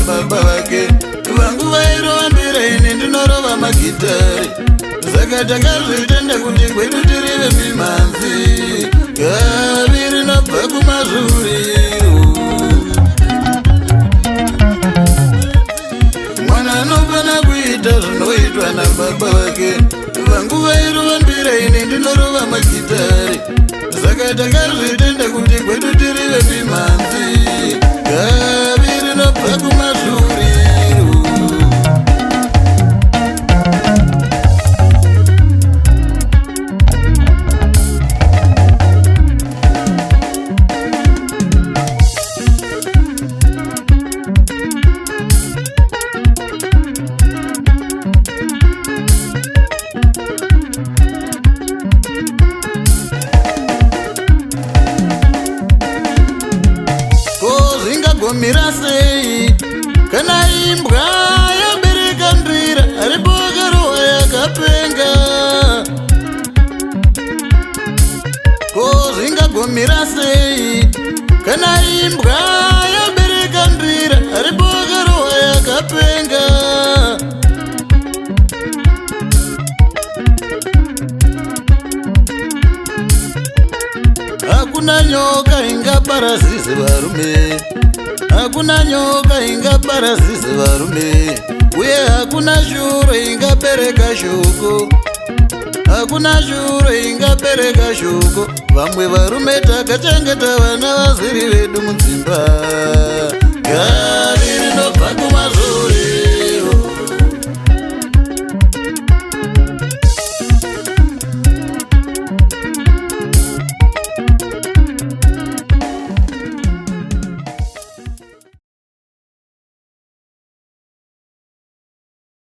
nababa vake vangu vairova mbira ini ndinorova magitari saka takazvitenda kuti kwedu tirive mimanzi gavi rinobva kumazuri mwana anofana kuita zvinoitwa nababa vake vangu vairova mbira ini ndinorova magitari saka takazvitenda kuti kwedu tirive mimanzi gavi rinobva kumazuri mira sei kana imbwa yabereka ndira aripokarowa yakapenga ko zvingagomira sei kana imbwa yabereka ndira aripokarowa yakapenga hakuna nyoka ingabara zizi varume hakuna nyoka ingabara zizi varume uye hakuna shuro ingabereka shoko hakuna shuro ingabereka shoko vamwe varume takachengeta vana vaziri vedu mudzimba gavi rinobva kumazuri